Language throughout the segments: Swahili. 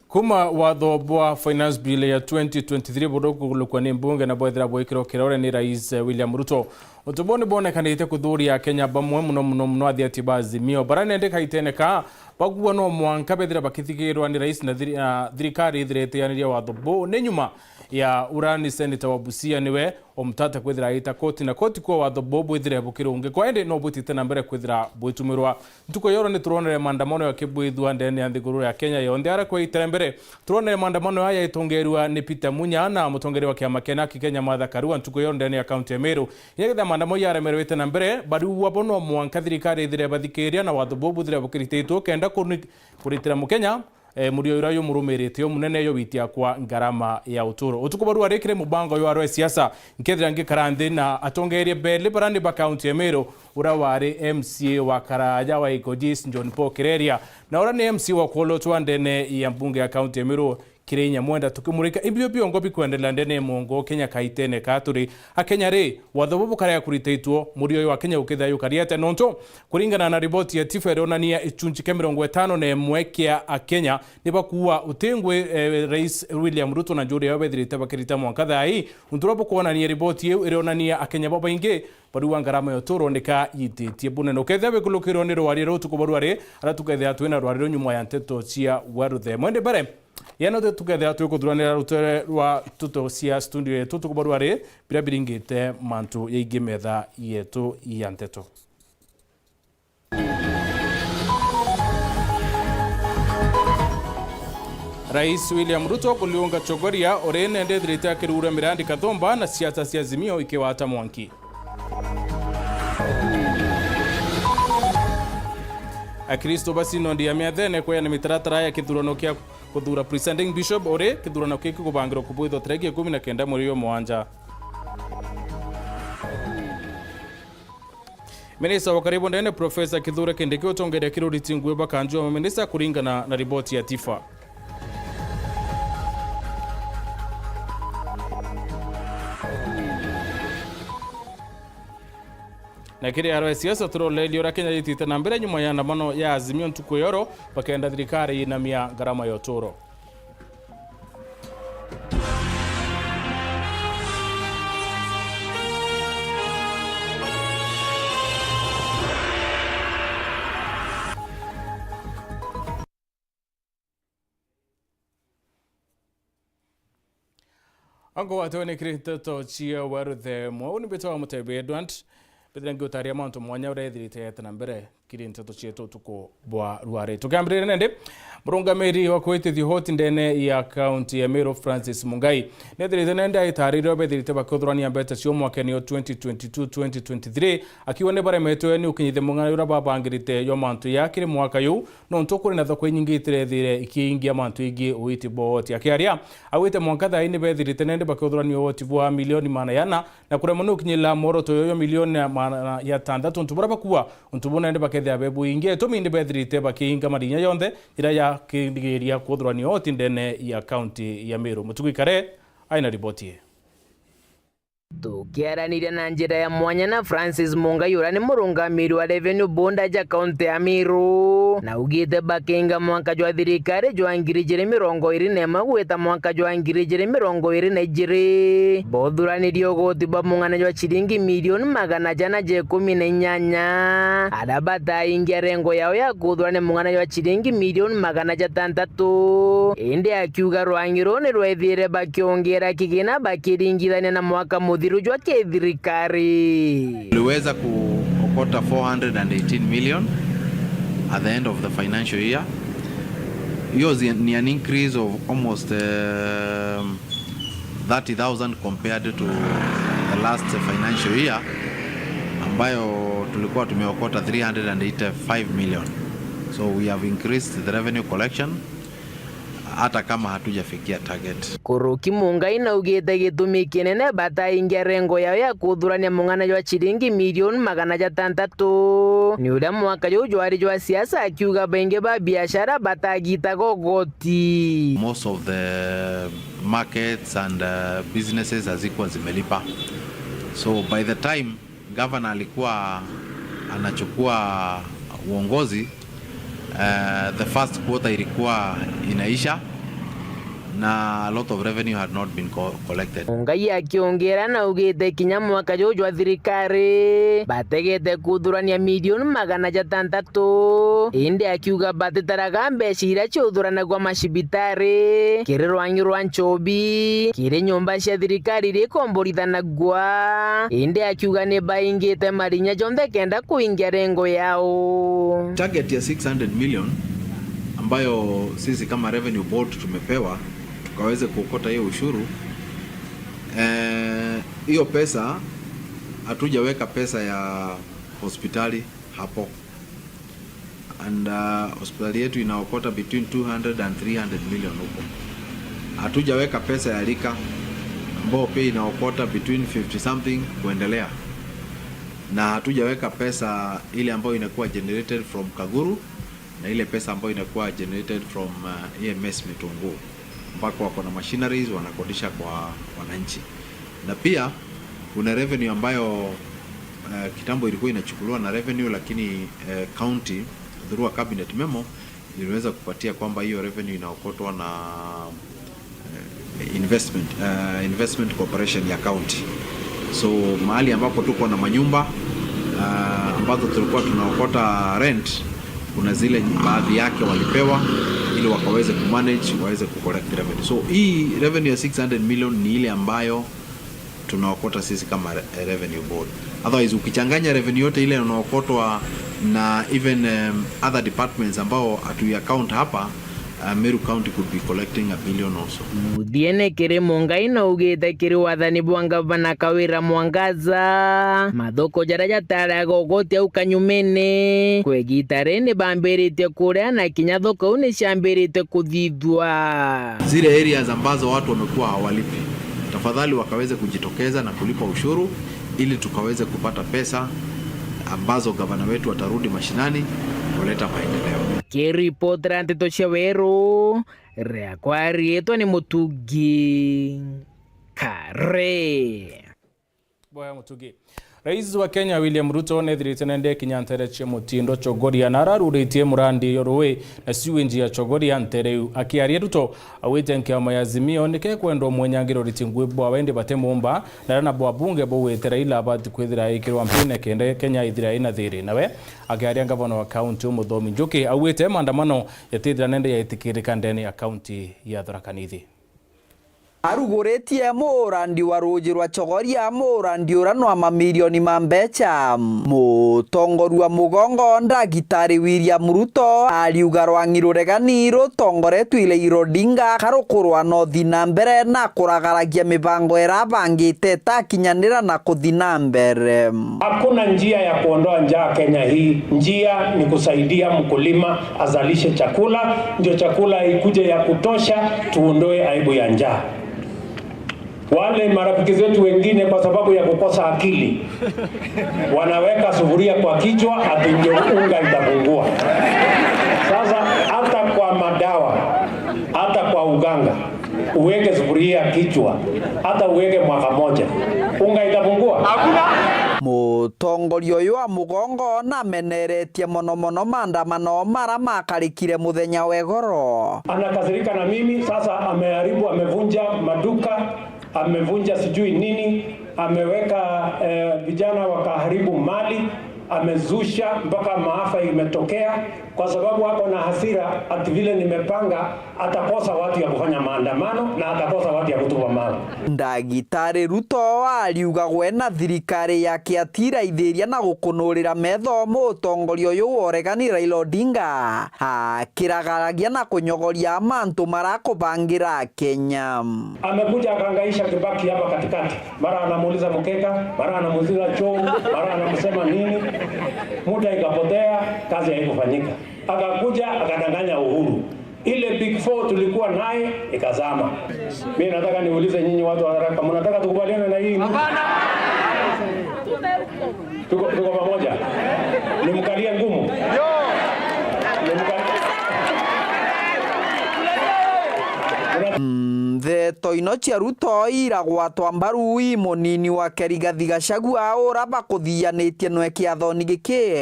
Kuma watho bwa finance bill ya 2023 burukugulukwa ni mbunge na bwethira bwikiro kirore ni Rais William Ruto. Utubone bonekanite kuthuria Kenya bamwe muno athiati Azimio barane ndekaiteneka baguwa no mwanka bethira bakithigirwa ni Rais na thirikari ithirete yaniria watho bo ne nyuma ya urani Senator wa Busia niwe omutata kwethira ita koti na koti kwa watho bo bwithire bukirunge kwa ende no butite na mbere kwethira bwitumirwa ntuko yoro ni turonere maandamano ya kibwithwa ndene ya thiguru ya Kenya yonde ara kwa itire mbere turonere maandamano haya itongerwa ni Peter Munya na mutongeri wa kiama Kenya Martha Karua ntuko yoro ndene ya county ya Meru yegitha maandamano ya remerwete na mbere badu wabono mwanka thirikari ithire bathikiria na watho bo bwithire bukirititwo kenda kuritira mukenya murio irayo murumirite yo munene yo witia kwa ngarama ya uturo utukubaru arekire mubango yo arwe siasa nkethira ngikarande na atongerie bele barani ba county ya Meru urawari MCA wa Karaja wa Ikojis John Paul Kireria na ora ni MC wa Kolotwa ndene ya mbunge ya county ya Meru Kirenya mwenda tukimurika ibyo byongo bikwendela ndene mongo Kenya kaitene katuri akenya re wathobo kare ya kuriteitwo murio wa Kenya ukithayo kariate nonto kuringana na ripoti ya tifa eronania ichunchi kemirongo 50 na mwekea akenya nibakuwa utengwe Rais William Ruto na juri ya bethirite bakirita mwankatha hii unturobo kuona ni ripoti hiyo eronania akenya baba inge baruwa ngarama yo toro ndeka yititie bunene uketha bekulukiro ni rwariro tukubarware ara tuketha twina rwariro nyuma ya Nteto cia Weru the mwende bare yano te tuketha tukuduranira rutere rwa tuto cia studio yetu tukubarware bira biringite mantu yeige metha yetu ya Nteto. Rais William Ruto kuliunga chogoria orene ndethirite akirura mirandi kathomba na siasa cia Azimio ikiwata mwanki. Akristo basi no ndia miathene kwa ni mitaratara ya kithurano kia kuthura presiding bishop ore kithurano kiki kubangiro kubwitho tariki 19 mweri wa mwanja. Minista wa karibu ndene Professor Kithure Kindiki utongere kiruriti ngwe bakanjwa wa minista kuringana na ripoti ya tifa. Na kiri arwe siasa turole liora Kenya yitite na mbere nyuma ya andamano ya Azimio ntuko yoro bakenda thirikari inamia garama ya uturo. Ango watone Nteto cia Weru the mwa ni betawa MUTEMBEI Edward Pedrangi utaria manto mwanya urethirite yetana mbere kiri Nteto cietu tuko bwa rware tukambirire nende murungamiri wa kwitithio hoti ndene ya county ya Meru Francis Mungai nethirite nende itarire obethirite bakuthurania mbete cio mwaka ni 2022-2023 akiwa ne bare metwe ni ukinyithe mungana ura babangirite yo mantu yakire mwaka yu no ntokuri na thoko nyingi itirethire ikiingia mantu ingi uiti boti akiaria awite mwaka tha ini bethirite nende bakuthurania hoti bwa milioni mana yana na kure muno ukinyila moroto yo milioni mana ya tandatu ntubura bakuwa ntubuna nende bakethia bebu ingi tuminde bethirite bakiinga marinya yonde ira ya kindigeria kuthurania hoti ndene ya county ya Meru mutuguikare aina ripoti. Tukiaranire na njira ya mwanya na Francis Mungai ura ni murungamiri wa revenue board ya county ya Meru na ugite bakinga mwaka jwa thirikari jwa ngiri jiri mirongo iri na magweta mwaka jwa ngiri jiri mirongo iri na jiri bothuranirio goti ba mungana jwa chiringi milioni magana jana je 18 adabata ingia rengo yao ya kuthurania mungana jwa chiringi milioni magana jatandatu indi akiuga rwangiro ni rwethire bakiongera kigina bakiringithania na mwaka dhirujwa ke thirikari. Tuliweza kuokota 418 million at the end of the financial year. Hiyo ni an increase of almost 30,000 compared to the last financial year ambayo tulikuwa tumeokota 385 million. So we have increased the revenue collection hata kama hatujafikia target. Kuruki Mungai na ugite gitumi kinene bata ingia rengo yao ya kuthurania mungana jwa chiringi milioni magana jatandatu ni ura mwaka jwa jwari jwa siasa akiuga benge ba biashara batagita gogoti. Most of the markets and businesses hazikuwa zimelipa, so by the time governor alikuwa anachukua uongozi the first quarter ilikuwa inaisha na a lot of revenue had not been collected. Mungai akiongera na ugite kinya mwaka jojo wa thirikari bategete kuthurania milioni 600 indi akiuga batitaraga mbeca iria ciuthuranagwa macibitari kiri rwangi rwa Nchobi kiri nyumba cia thirikari iri komborithanagwa indi akiuga ni baingite marinya jonthe kenda kuingia rengo yao. Target ya 600 million ambayo sisi kama revenue board tumepewa tukaweze kuokota hiyo ushuru. Hiyo pesa hatujaweka pesa ya hospitali hapo, and hospitali yetu inaokota between 200 and 300 million huko. Hatujaweka pesa ya lika ambayo pia inaokota between 50 something kuendelea, na hatujaweka pesa ile ambayo inakuwa generated from Kaguru na ile pesa ambayo inakuwa generated from EMS Mitungu, mpaka wako na machineries wanakodisha kwa wananchi. Na pia kuna revenue ambayo kitambo ilikuwa inachukuliwa na revenue, lakini county through a cabinet memo iliweza kupatia kwamba hiyo revenue inaokotwa na investment corporation ya county. So mahali ambapo tuko na manyumba ambazo tulikuwa tunaokota rent, kuna zile baadhi yake walipewa ili wakaweze kumanage, waweze kucollect revenue. So hii revenue ya 600 million ni ile ambayo tunaokota sisi kama revenue board. Otherwise ukichanganya revenue yote ile unaokotwa na even other departments ambao hatu account hapa, Meru County could be collecting $1 billion also. Mudiene kiri Mungai na ugite kiri wathani bwa gavana Kawira Mwangaza mathoko jaraja tara gogoti au kanyumene kwegitare ni bambirite kuria na kinya thoko ni ciambirite kuthithwa. Zile areas ambazo watu wamekuwa hawalipi, tafadhali wakaweze kujitokeza na kulipa ushuru ili tukaweze kupata pesa ambazo gavana wetu watarudi mashinani kuleta maendeleo. Kiripotera Nteto cia Weru riakwa rietwa ni Mutungi Kare Boya Mutungi. Rais wa Kenya William Ruto nethirite nende kinyantere cia mutindo chogoria na araruritie murandi yorwe na siwenji ya chogoria ntereu akiaria Ruto awite nkiama ya Azimio nike kwendo mwenyangiro ritingwe bwa wende batemomba na na bwa bunge bo wetera ila abati kwithira ikirwa mpine kende Kenya ithira ina thiri nawe akiaria gavana wa county Muthomi Njuki awite maandamano yatithira nende ya itikirika ndeni ya county ya Thaa Nithi. Arugoretie murandi wa ruji rwa chogoria murandi uranwa mamilioni ma mbeca. Mutongoru wa mugongo Ndagitari William Ruto aliuga rwangi ruregani rutongoretu ile Irodinga karukurwa no thina mbere na kuragaragia mibango irabangite takinyanira na kuthina mbere. Hakuna njia ya kuondoa njaa Kenya hii. Njia ni kusaidia mkulima azalishe chakula, ndio chakula ikuje ya kutosha, tuondoe aibu ya njaa. Wale marafiki zetu wengine kwa sababu ya kukosa akili wanaweka sufuria kwa kichwa ati ndio unga itapungua. Sasa hata kwa madawa, hata kwa uganga, uweke sufuria kichwa, hata uweke mwaka moja, unga itapungua? Hakuna. Mutongoria uyu wa mugongo na meneretie mono maandamano mara makarikire muthenya wegoro. Anakasirika na mimi sasa, ameharibu, amevunja maduka, amevunja sijui nini, ameweka vijana wakaharibu mali, amezusha mpaka maafa imetokea kwa sababu wako na hasira ati vile nimepanga atakosa watu ya kufanya maandamano na atakosa watu ya kutupa mali. Ndagitari Ruto aliuga gwena thirikari yake atira ithiria na gukunurira metho mutongoria uyu woregani Raila Odinga akiragaragia na kunyogoria mantu marakubangira Kenya. Amekuja akangaisha Kibaki hapa katikati, mara anamuuliza mkeka, mara anamuuliza choo, mara anamsema nini, muda ikapotea, kazi haikufanyika. Akakuja akadanganya Uhuru. Ile Big Four tulikuwa naye ikazama. Mimi nataka niulize nyinyi watu wa haraka, mnataka tukubaliane na hii? Hapana. Tuko pamoja. Nimkalie ngumu. Yo. The Nteto ino cia Ruto iragwatwa mbaru munini wa Rigathi Gachagua ura bakuthianitie nwe kiathoni giki.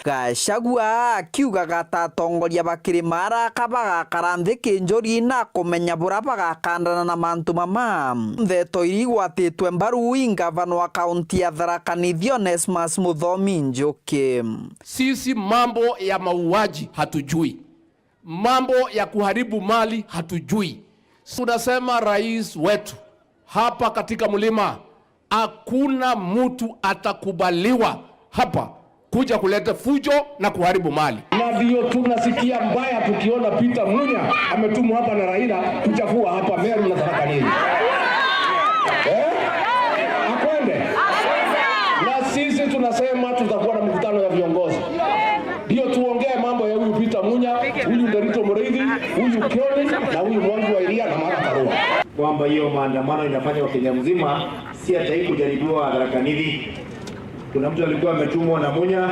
Gachagua akiuga gatatongoria bakiri maraka bagakara nthi kinjuri na kumenya bura bagakandana na mantu mama. Nteto irigwatitwe mbaru ngavana wa kaunti ya Thaa Onesmus Muthomi Njuki. Sisi mambo ya mauaji hatujui, mambo ya kuharibu mali hatujui. Tunasema rais wetu hapa katika mlima, hakuna mtu atakubaliwa hapa kuja kuleta fujo na kuharibu mali. Na ndio tunasikia mbaya tukiona Peter Munya ametumwa hapa na Raila kuchafua hapa Weru na Thaa nini. Akwende. Na sisi tunasema tutakuwa na mkutano ya viongozi. Ndio tuongee mambo ya huyu Peter Munya, huyu Nteto Mureithi, huyu Kioni na huyu Mwangi wa Iria na Martha Karua. Kwamba hiyo maandamano inafanywa Kenya mzima, si hata hii kujaribiwa Thaa Nithi. Kuna mtu alikuwa ametumwa na Munya,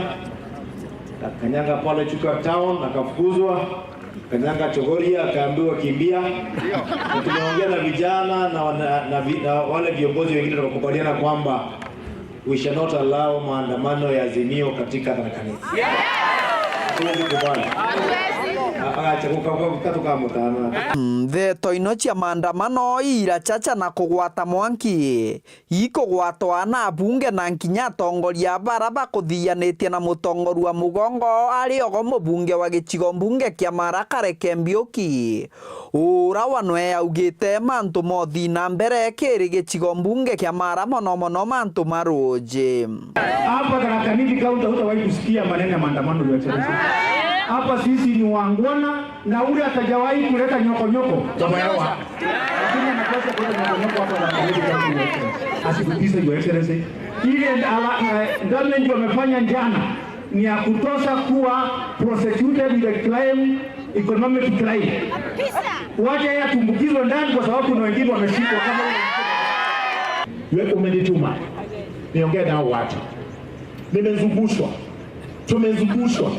akanyanga pale Chuka Town, akafukuzwa, akanyanga Chogoria, akaambiwa kimbia. Tumeongea na vijana na wale viongozi wengine tukakubaliana kwamba we shall not allow maandamano ya Azimio katika Thaa Nithi. Nteto ino cia maandamano irachacha na kugwata mwanki ikugwatwa na bunge na nkinya atongoria bara bakuthianitie na mutongoru wa mugongo ari ogo mubunge wa gicigo mbunge kia Marakare Kembiuki ura wanwe augite mantu mothi na mbere kiri gicigo mbunge kia Mara mono mantu maroje. Hapa Thaa Nithi kaunti hutawahi kusikia maneno ya maandamano yote. Hapa sisi ni wangwana na ule atajawahi kuleta nyoko kama yawa. Lakini anakosa kuleta nyoko hapa Thaa Nithi kaunti. Asikupiza your excellency. Ile government wamefanya jana ni ya kutosha kuwa prosecuted with a crime, economic crime. Waje ya tumbukizwe ndani kwa sababu kuna wengine wameshikwa kama wewe umenituma. Niongee nao watu. Nimezungushwa. Tumezungushwa.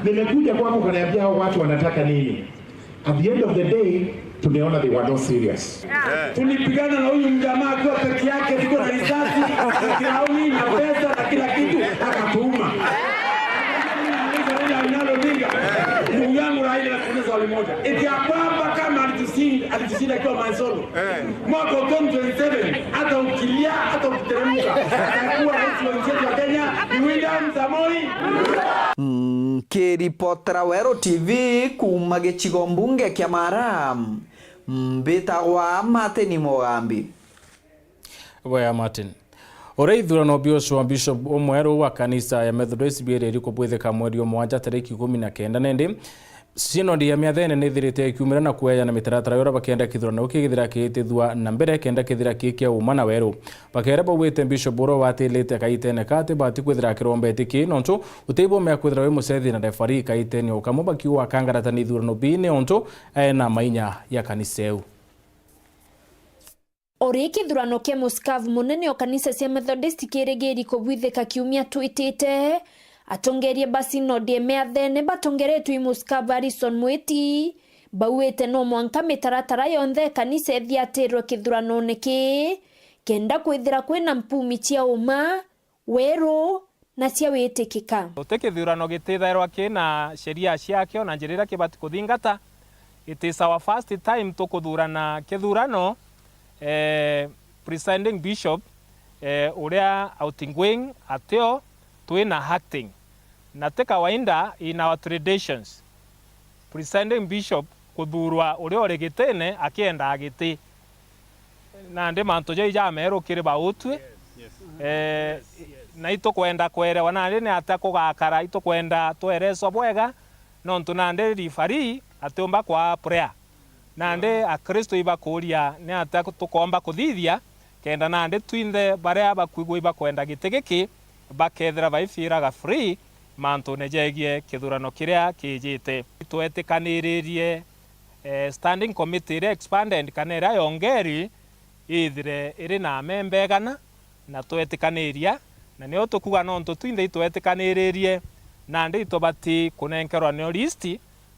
Nimekuja kwako kuniambia hao watu wanataka nini. At the end of the day, tumeona they were not serious. Tulipigana na huyu mjamaa kwa peke yake, tuko na risasi, kirauni na pesa na kila kitu, akatuuma. Ndugu yangu Raila na swali moja. Eti kwamba kama alitushinda kwa Mansolo. Mwaka 2027 hata ukilia hata ukiteremka atakuwa rais wa nchi ya Kenya ni William Samoei. Kiripotera Weru TV kuma gicigo mbunge kia Mara mbitagwa Martin Mugambi. Waya Martin. Ore ithurano biosho Bishop Omweru wa kanisa ya Methodist bireri kubwithika mweri omwanja tariki 19 nende sinodi ya miathene nithirite kiumira na kueya na mitaratara yora bakenda kithurano kigithira kitithwa na mbere kenda kithira kikia umana Weru bakera bawite Bishop Oro watilite kaitene kate bati kwithira kirombeti ki nonto uteibo me kwithira we musethi na referee kaitene okamo bakiwa kangarata ni ithurano bine onto na mainya ya kaniseu. Ori kithurano kia muskavu munene o kanisa cia Methodist kirigiri kubwithika kiumia twitite atongerie basi no de meathene batongeretu imuskavu Harrison Mwiti bauite no mwanka mitaratara yonthe kanisa ethiatirwo kithurano niki kenda kwithira kwina mpumi cia uma Weru na cia witikika kithurano gitithairwa kina sheria ciakio na njirira kibati kuthingata. It is our first time tukuthurana kithurano presiding bishop uria outingwing ateo twina acting na te kawaida in our traditions presiding bishop kuthurwa uria origitene akienda agiti na ndi manto jo ijamero kiri bautwe na itukwenda kwerewa na ndi ata kugakara itukwenda twereso bwega no ntunande rifari atomba kwa prayer nande a Kristo ibakuria ne ata tukomba kuthithia kenda nande twinde bare abakwigwa ibakwenda gitegeki bakethera baifiraga free manto nejegie kithurano kiria kijite twetikanirie standing committee expanded kanera yongeri ithire iri na membegana na twetikaniria na nio tukuga nonto twinde twetikanirie nande itobati kunenkerwa no list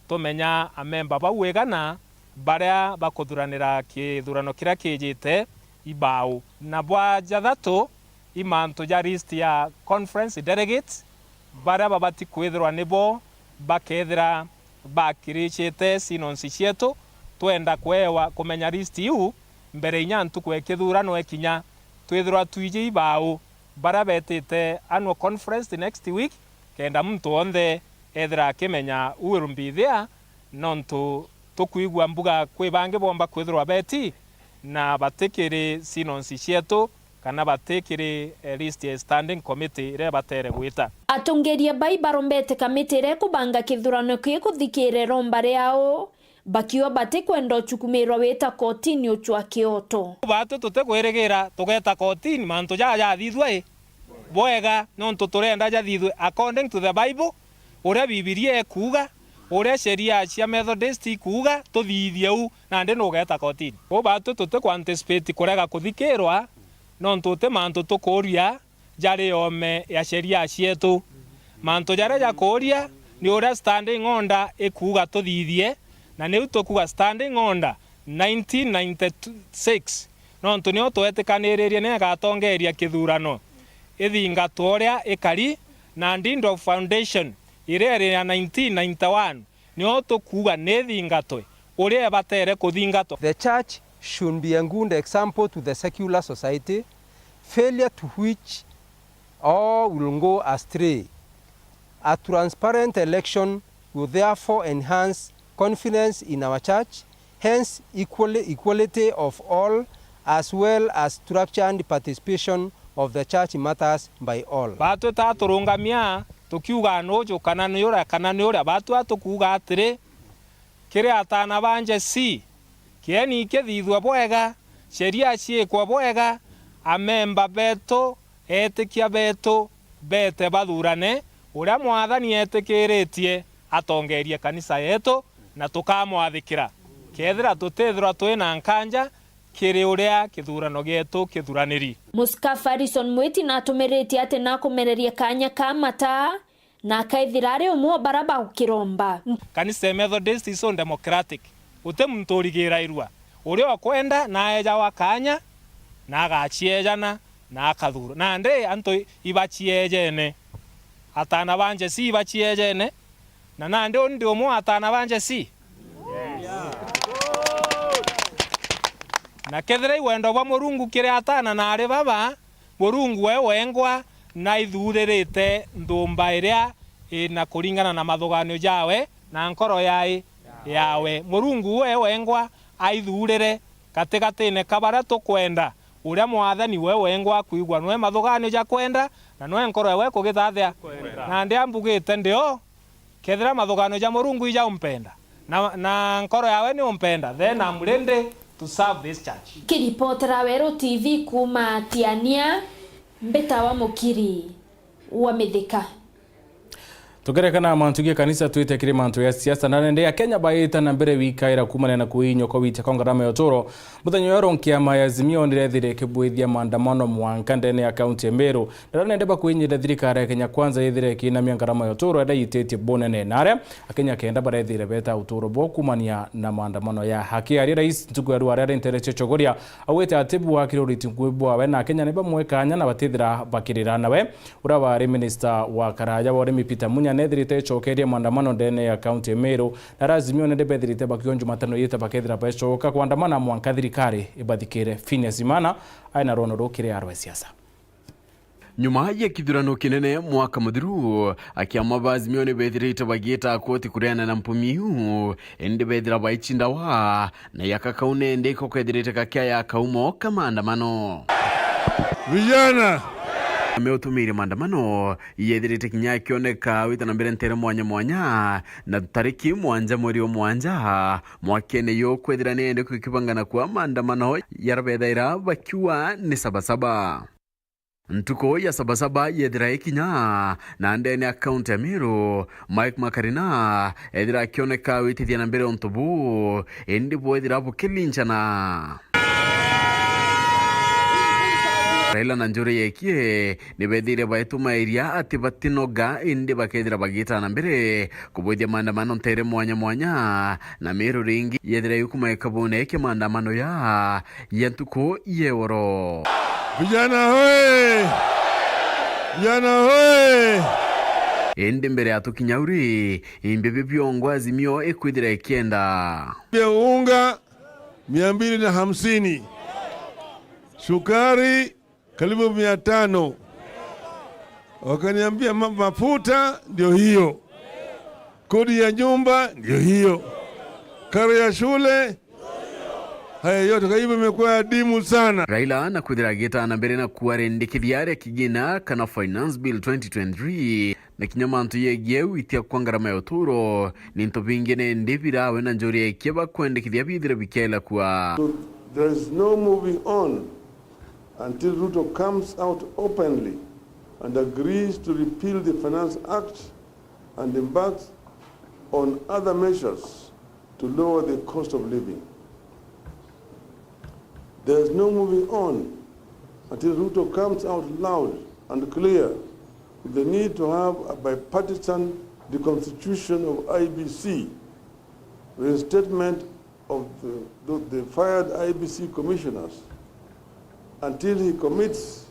tumenya amemba bawegana baria bakuthuranira kithurano kiria kijite ibao na bwa jathatu imanto ja list ya conference delegates baria babati kwithirwa nibo bakethira bakirichite sinonsi cietu twenda kwewa kumenya list iu mbere inya ntuku ekithurano ekinya twithirwa tuije ibao baria betite annual conference the next week kenda muntu onthe ethira akimenya Weru mbithia nontu tukuigua mbuga kwi bangi bomba kwithirwa beti na batikiri sinonsi cietu kana batikiri list ya standing committee ire batere gwita atongeria bai barombete kamiti ire kubanga kithurano ki kuthikire romba riao bakiwa batikwenda uchukumirwa wita kotini uchwa kioto batu tutekweregira tugeta kotini mantu ja thithwe boega nontu turenda ja thithwe according to the Bible uria Bibilia ekuga uria sheria cia Methodist kuga tuthithie u na ndi nugeta kotini bo batu tutekwa anticipate kurega kuthikirwa nontu te mantu tukuria jari yome ya sheria cietu mantu jare ja kuria ni uria standing order ekuga tuthithie na ni utokuga standing order 1996 nontu ni otwetikanirie ne gatongeria kithurano ithingatwo uria ikari na Ndindo Foundation irere ya 1991 ni otokuga ne thingatwe uria batere kuthingatwo. The church should be a good example to the secular society, failure to which all will go astray. A transparent election will therefore enhance confidence in our church, hence equality of all, as well as structured participation of the church matters by all. Batu taturungamia tukiuga nojo kana ni ura batu atukuga atire kire atana banje si kieni kithithwa bwega sheria ciekwa bwega amemba beto etikia beto bete bathurane uria mwathani etikiritie atongerie kanisa yetu na tukamwathikira kethira tutethira twina nkanja kiri uria kithurano gitu kithuraniri. Muskafa Harrison Mwiti na atumirite ati na kumereria kanya kamata na kaithirare umwe baraba ukiromba kanisa Methodist is so democratic ute muntu urigira irua uria kwenda na eja wakanya na gachiejana na akathura na nde anto ibachiejene atana banje si ibachiejene na nande ndio mo atana banje si na kethira wendo wa Murungu kire atana na ari baba Murungu wengwa na ithurerete ndumba iria ina kuringana na mathuganio jawe na nkoro yawe Murungu wengwa aithurere katikatine kabara tukwenda uria mwathani wengwa kuigwa nwe mathuganio ja kwenda na nwe nkoro yawe kugithathia na ndi ambugite ndio kethira mathuganio ja Murungu ija umpenda na nkoro yawe ni umpenda then I'm ready to serve this church. Kiripotera Weru TV kuma Tiania Mbetawa Mukiri wa Mithika. Tugerekana mantugie kanisa twitekire mantu ya siasa na nende ya Kenya baita na mbere wikaira kumana na kuinyo kwa wite kongarama ya toro muthanyo yoro nkiama ya Azimio ndirethire kibwithia maandamano mwanka ndene ya kaunti ya Meru na nende ba kuinyira thirikari ya Kenya kwanza yethire kina miangarama ya toro enda yitete bonene nare akenya kenda barethire beta utoro bokumania na maandamano ya haki ari rais ntugu ya ruare interest chogoria awete atibu wa kiroriti ngwibwa we na Kenya neba mwekanya na batithira bakirira nawe urawa minister wa karaja wa Peter Munya nethirite chokeria maandamano ndene ya kaunti ya Meru na Azimio nende bethirite bakio Jumatano yita bakethira bechoka kuandamana mwanka thirikari ibathikire Phineas Imana aina rono rukire arwe siasa. Nyuma ya kithurano kinene mwaka muthiru akiama Azimio ne bethirite bagita koti kuriana na mpumiu ende bethira baichinda wa na yakakaune ndiko kwethirite kakia ya kaumo kama maandamano vijana ameutumire maandamano yethirite kinya kioneka witana mbere ntere mwanya na tariki mwanja mweri mwanja mwakene yo kwethira nende kukibangana kwa maandamano yarabethaira bakiwa ni sabasaba ntuko ya sabasaba yethira ikinya na ndene account ya Meru Mike Makarina ethira kioneka witithia na mbere ontobu endi boethira bukilinchana Raila na njuri yekie nibethire baituma iria ati batinoga indi bakethira bagita na mbere kubothia maandamano ntere mwanya na Meru ringi yethira yukuma ikabone ke maandamano ya yentuko yeworo. Vijana hoye! Vijana hoye! Indi mbere atukinyauri imbebe byongo Azimio ekwithira ikienda unga 250, sukari karibu 500. Wakaniambia mafuta ndio hiyo, kodi ya nyumba ndio hiyo, karo ya shule, haya yote kwa hivyo imekuwa adimu sana. Raila na kwithira gita na mbere na kuarendekithia kigina kana finance bill 2023 na kinyamantu yegie witia kwa ngarama ya uturo ninto bingene ndivira wena njori ekiba kwendekithia bithira bikela kwa. So there is no moving on until Ruto comes out openly and agrees to repeal the Finance Act and embarks on other measures to lower the cost of living. There is no moving on until Ruto comes out loud and clear with the need to have a bipartisan reconstitution of IBC, reinstatement of the fired IBC commissioners, until he commits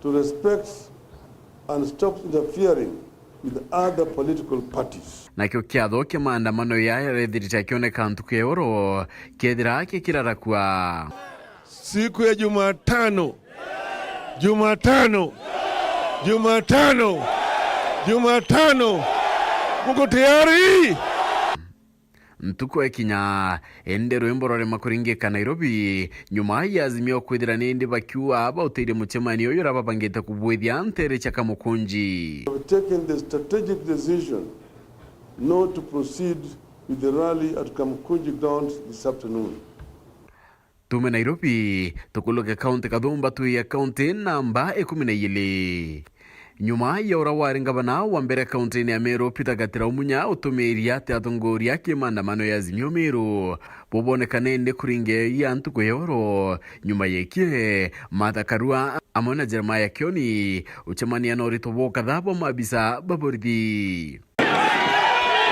to respect and stops interfering with other political parties. Nakyo kiatho kia maandamano ya rethirita kioneka ntuku ya oro kethira kikirara kwa siku ya Jumatano muko tayari? Ntuku ekinya ende rwimbo rore makuringika Nairobi nyuma ya Azimio kwithira nindi bakiwa bautire muchemanio yora babangite kubwithia ntere chaka mukunji. We have taken the strategic decision not to proceed with the rally at Kamukunji grounds this afternoon. Tume Nairobi tukuluke kaunti kadhumba tu ya kaunti namba 12 nyuma ya urawari ngabana wa mbere kaunti ya Meru Peter Gatira umunya utumiria te atongoria ke maandamano ya Azimio Meru bobonekane nde kuringe ya ntuko yoro nyuma yekie Martha Karua amona Jeremiah Kioni uchamania nori toboka dhabo mabisa baborithi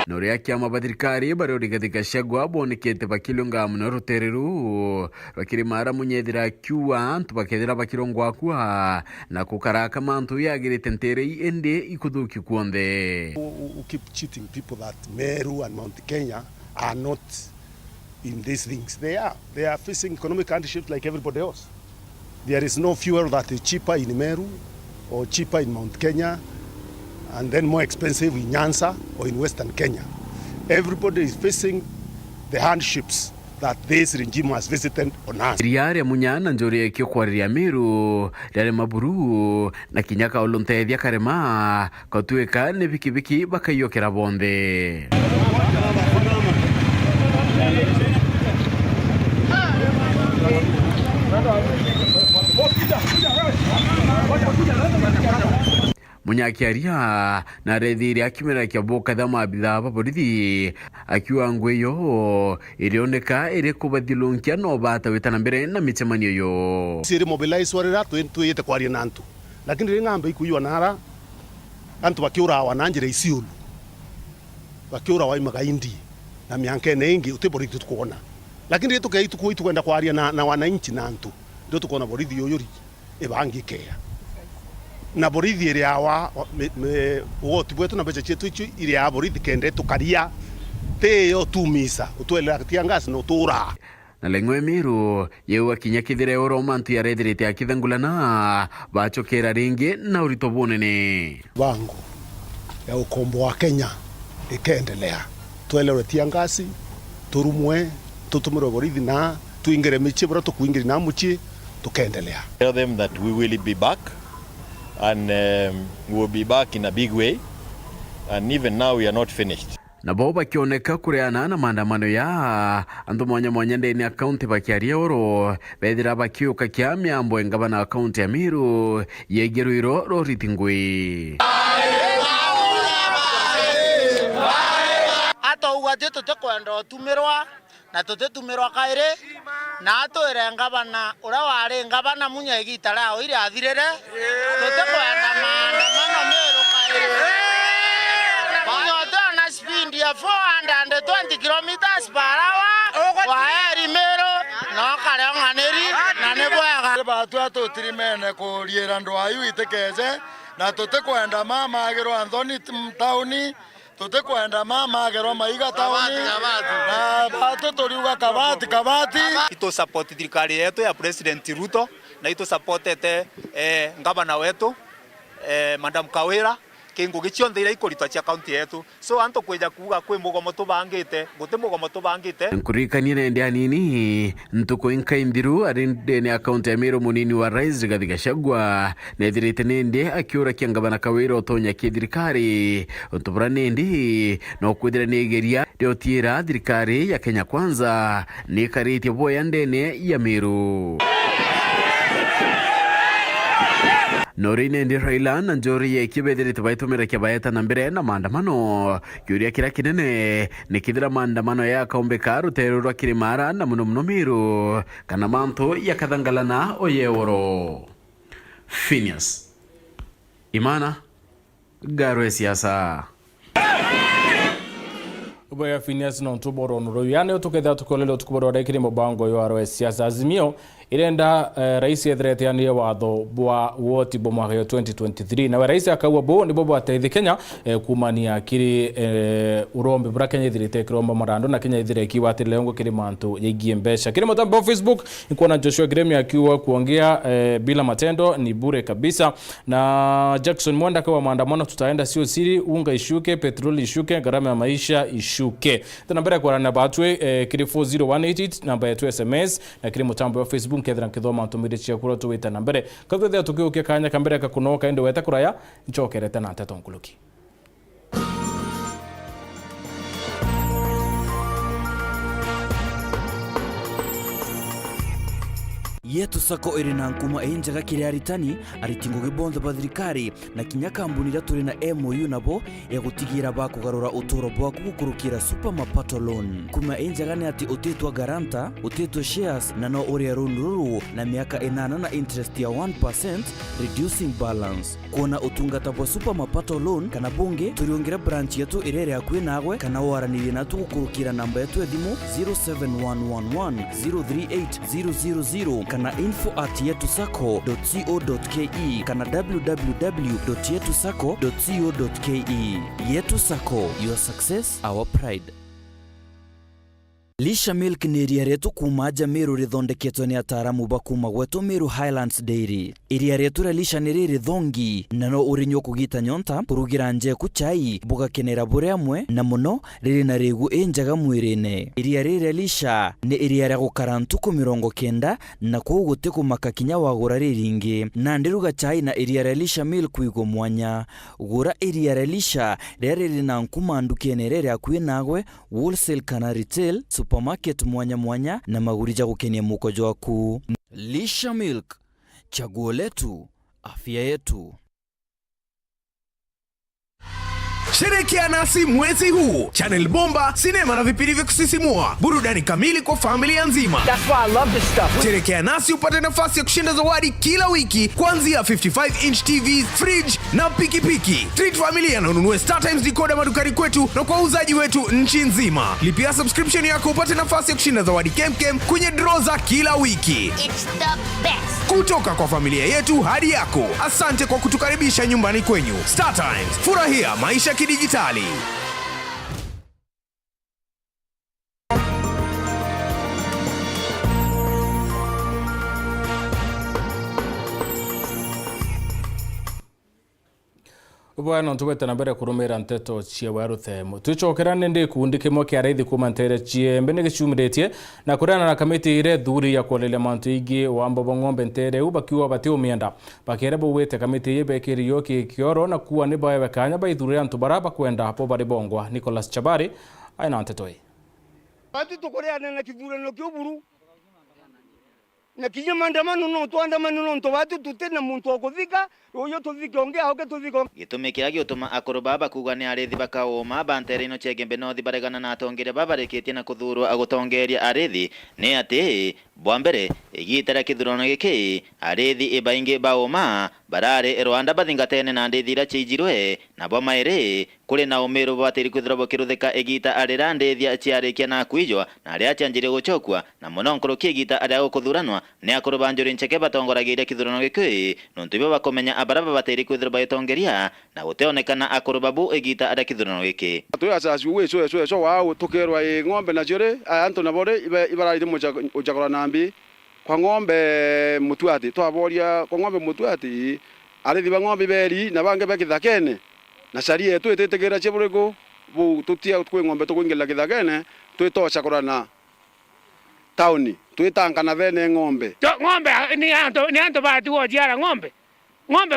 Noria kiama badirikari barori katika shagwa bonekete bakilonga mnorotereru bakiri mara munyedira kyua antu bakedira bakirongwa kwa na kukaraka mantu yagire ntere ende ikuduki kuonde. Who keep cheating people that Meru and Mount Kenya are not in these things. They are facing economic hardships like everybody else. There is no fuel that is cheaper in Meru or cheaper in Mount Kenya and then more expensive in Nyanza or in Western Kenya. Everybody is facing the hardships that this regime has visited on us. Riare munyana njori ekyo kwariria Meru rare maburu na kinyaka olontethia karema katueka ne bikibiki bakayokera bonde. Munyakiaria na rethiri akimera kia boka thama bitha baborithi akiwa ngweyo irioneka ire kubathilunkia no bata witana mbere na michemanio yo siri mobilize warira twete kwaria nantu lakini ringambe ikuywa nara antu bakiura wananjira isiulu bakiura waimaga indi na mianke nengi uteborithi tukuona lakini tukaitu kuitu kwenda kwaria na wananchi nantu ndio tukona borithi yoyori ebangikea na borithi ire awa woti bwetu na becha chetu ichu ire aborithi kende tukaria te yo tumisa utwela tiangasi no tura na lengwe Meru yewa kinya kithire oro mantu ya rethirite akithangulana bachokera ringi na urito bunene bango ya ukombo wa Kenya ikaendelea twelewe tiangasi turumwe tutumiro borithi na tuingere michi bora tukuingiri na muchi tukaendelea. Tell them that we will be back and we will be back in a big way and even now we are not finished. Na boba kioneka kureana na maandamano ya andu mwanya ndeni akaunti bakiaria oro bethira bakiuka kia miambo engabana akaunti ya Meru yegeruiro roritingwi ato ugaje tutekwenda tumirwa na tutetumirwa kaire na atwire ngabana ura wari ngabana munya igitara o ire athirire tutekwenda maandamano Meru kaire banyoto na speed ya 420 kilometers per hour waeri Meru no kare onganeri na nebwega batu atutirimene kuriira ndwayu itekeje na tutekwenda mamagirwo Anthony tauni tutekwenda mamagirwo Maiga tauni na batu turiuga kabati ito support thirikari yetu ya President Ruto na ito supportete ngabana wetu Madam Kawira kingu gicionthe ira ikoritwa cia county yetu so anto kweja kuga kwi mugomo tubangite guti mugomo tubangite nkurikanie nende anini ntuko inkaimbiru arinde ne account ya Meru munini wa Rais Rigathi Gachagua nethirite nende akiura kiangabana Kawira otonya kithirikari utubura nende no kwithira negeria riotiira thirikari ya Kenya Kwanza ni karite boya ndene ya Meru Norine ndi Raila na Njori ya ikibethirite baitumira kibayeta na mbere na maandamano yuria kira kinene ni kithira maandamano ya kaumbe ka rutero rwa Kirimara na muno Meru kana manto ya kathangalana oyeworo Phineas Imana Garo siasa Ubaya Phineas no tuboro no yani tuketha tukolelo tukuboro rekiri mubango yo aro siasa Azimio irenda rais yethretania watho bwa woti bo mwaka 2023 na rais akawa bo ni bobo atethi Kenya kumania kiri urombe bra Kenya ithirite kiromba marando na Kenya ithire kiwa atilengo kiri mantu yigie mbesha kiri mutambo Facebook ikuona Joshua Gremi akiwa kuongea bila matendo ni bure kabisa na Jackson Mwanda kwa maandamano tutaenda sio siri unga ishuke petroli ishuke gharama ya maisha ishuke nambara kwa na batwe kiri 40188 namba yetu SMS na kiri mutambo wa Facebook nkethira nkithoma ntumire cia kuro tuwita na mbere kathethia tukiukia kanya kambere kakunoka ende weta kuraya nchokerete na Nteto nkuluki yetu sako irina nkuma enjaga kire aritani aritingo gibonzo bathirikari na kinya kambuni ira turi na MOU nabo ya gutigira ba kugarura utoro bwa kukurukira super mapato loan kuma enjaga ni ati utetwa garanta utetwa shares na no uri runuru na miaka 8 na interest ya 1% reducing balance kuona utungata bwa super mapato loan kana bunge turiongera branch yetu irere akwe nagwe kana waraniri na tukurukira namba yetu edimu 0711038000 kana info@yetusako.co.ke kana www.yetusako.co.ke. Yetu Sako, your success, our pride. Lisha Milk ni iria retu kuma Meru rithondeketwe ni ataramu bakuma gwetu Meru Highlands Dairy. Iria retu ra Lisha ni riri thongi na no urinyo kugita nyonta kurugira njeku chai bugakenera bure amwe na muno riri na rigu enjaga mwirine. Iria riri Lisha ni iria ra gukara ntuku 90 na kuguti kumaka kinya wagura riringi na ndiruga chai na iria ra Lisha Milk wigo mwanya gura iria ra Lisha riri na nkuma ndukene riri akwi nagwe wholesale kana retail supermarket mwanya na magurija gukenia mukojo waku. Lisha Milk, chaguo letu, afya yetu. Sherekea nasi mwezi huu. Channel bomba, sinema na vipindi vya kusisimua. Burudani kamili kwa familia nzima. That's why I love this stuff. Sherekea nasi upate nafasi ya kushinda zawadi kila wiki kuanzia 55-inch TVs, fridge na pikipiki. Treat familia na ununue StarTimes decoder madukani kwetu na kwa uzaji wetu nchi nzima. Lipia subscription yako upate nafasi ya kushinda zawadi kemkem kwenye draw za kila wiki. It's the best. Kutoka kwa familia yetu hadi yako. Asante kwa kutukaribisha nyumbani kwenyu. StarTimes, furahia maisha kidijitali. Bwana ntubete na mbere kurumira Nteto cia Weru themo tuchokerane ndi kundi kimwe kia raithi kuma ntere cie mbene gicumiretie na kurana na kamiti ire thuri ya kuolele mantu igi wa mbobo ng'ombe ntere ubakiwa bati umienda bakere bo wete kamiti yebekiri yoki kioro na kuwa ni bae bekanya baithuri antu baraba kwenda hapo bari bongwa Nicholas Chabari aina Nteto Ati tukoreane na kivurano kiuburu na kinya maandamano no twandamano no ntobatu tutena muntu okuthika uyo tuthike onge ahoke tuthiko gitume kira giutuma akuru baba kuga ni arithi bakauma banterino chegembe no thibaregana na atongere babareketie na kuthurwa agutongeria arithi ni ati bwambere igitara kithurano giki arithi ibaingi bauma barare Rwanda bathingatene na ndithira chijirwe na bomaire kuri na umiru batiri kuthurabo kiruthika igita arira ndithia chiarikia na kwijwa na aria chanjire guchokwa na munonkoro kigita aria gukuthuranwa ni akuru banjuri ncheke batongoragiire kithurano giki nontu bakomenya abaraba batiri kuthurabo itongeria na guteonekana akuru babu igita aria kithurano giki tuyacacu weso wao tukerwa ng'ombe na jure antu na bore ibaraire mujakora nambi kwa ng'ombe mutuati twaboria kwa ng'ombe mutuati arithi ba ng'ombe beri na bange bekithakene na sharia yetu itetegera cheburego bu tutia kwe ng'ombe tukwingila kithakene twitocha kurana tauni twitanga na bene ng'ombe ng'ombe ni anto batu ojiara ng'ombe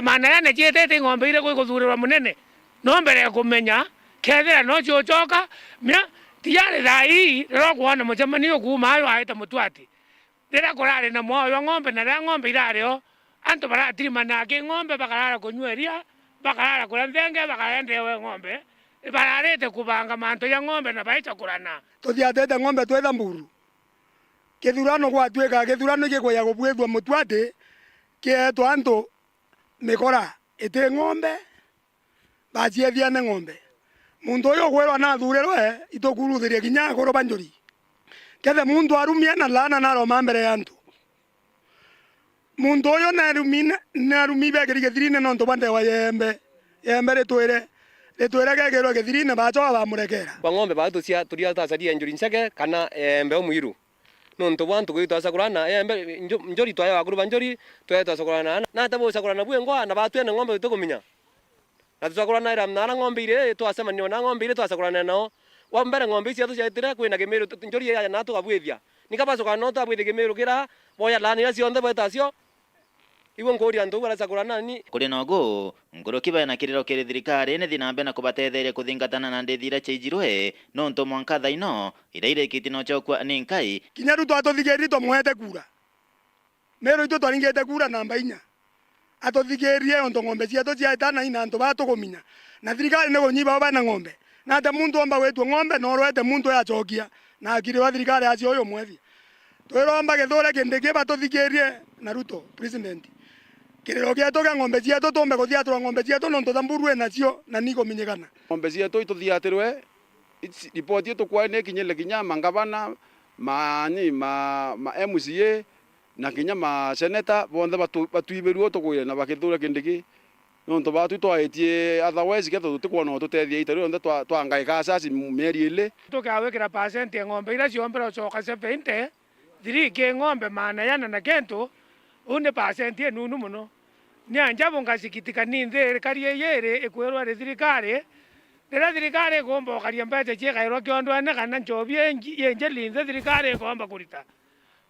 maana yana chietete ng'ombe ile kuthurwa munene ng'ombe le kumenya kethera no chochoka mya tiyari thai ro kuona mucemanio kuma ayo aita mutuati ndira kurare na moyo ng'ombe na ng'ombe irareo anto baratirima nake ng'ombe bakarara kunyweria bakarara kula nthenge bakaendewe ng'ombe bararete kubanga manto ya ng'ombe na baicha kurana tuthiatete ng'ombe twetha mburu kithurano gwatwika kithurano gikuya gubwithwa mutuati kietwa anto mikora ite ng'ombe bachiethia ne ng'ombe muntu uyu gwirwa na thurerwe itukuruthiria kinya goro banjuri kethe muntu arumia na lana na roma mbere yantu muntu uyu narumi begeri githirine no ntobande wa yembe ritwire gegero githirine bachoa bamurekera kwa ng'ombe batu cia turia tacaria njuri nceke kana embe omwiru no ntobwantu gwitwa kurana embe njori twaye wakuru banjori twetwa kurana na tabo kurana bwengwa na batu ene ng'ombe tukuminya na twakurana ira na ng'ombe ile twasemania na ng'ombe ile twakurana nao wa mbere ng'ombe cia tuciatire kwina gemero njori ya na tukabwithia nikabacoka no tabwithi gemero kira boya lani ya cionthe betacio iwo ngori andu bara sakurana ni kuri nogo ngoro kiba na kiriro kiri thirikari ne thinambe na kubatetheria kuthingatana na ndithira chijirwe no nto mwanka thaino iraire kitino chokwa ni nkai kinya ruto atothigeri to muhete kura mero ito twaringete kura namba 4 atothigerie onto ng'ombe ciato ciaitana ina antu batukuminya na thirikari ne gonyiba bana ng'ombe na ate muntu amba wetu ng'ombe no rwete muntu yachokia na akiri wa thirikari acio uyu mwethi twiromba githore kindike batothigerie na ruto president kiriro gieto ga ng'ombe ciato tumbe guthiatura ng'ombe ciato no ntothamburwe nacio na niko minyekana ng'ombe ciato ituthiatirwe report yetu kwa ne kinyele kinyama ngabana ma MCA na kinyama seneta bonde batuiberuo tukuye na bakithura kindiki no nto batu twaetie otherwise ketho tukwona tutethia itario ndo twangai kasasi meri ile tukawekera percent ya ng'ombe ila ciombera coka 70 thirike ng'ombe maana yana na kento une percent ye nunu muno ni anjabo ngasikitika ni thirikari yere ikwirwa ri thirikari ndira thirikari gomba karia mbete chikairwa kiondwane kana njobie yenje linze thirikari gomba kurita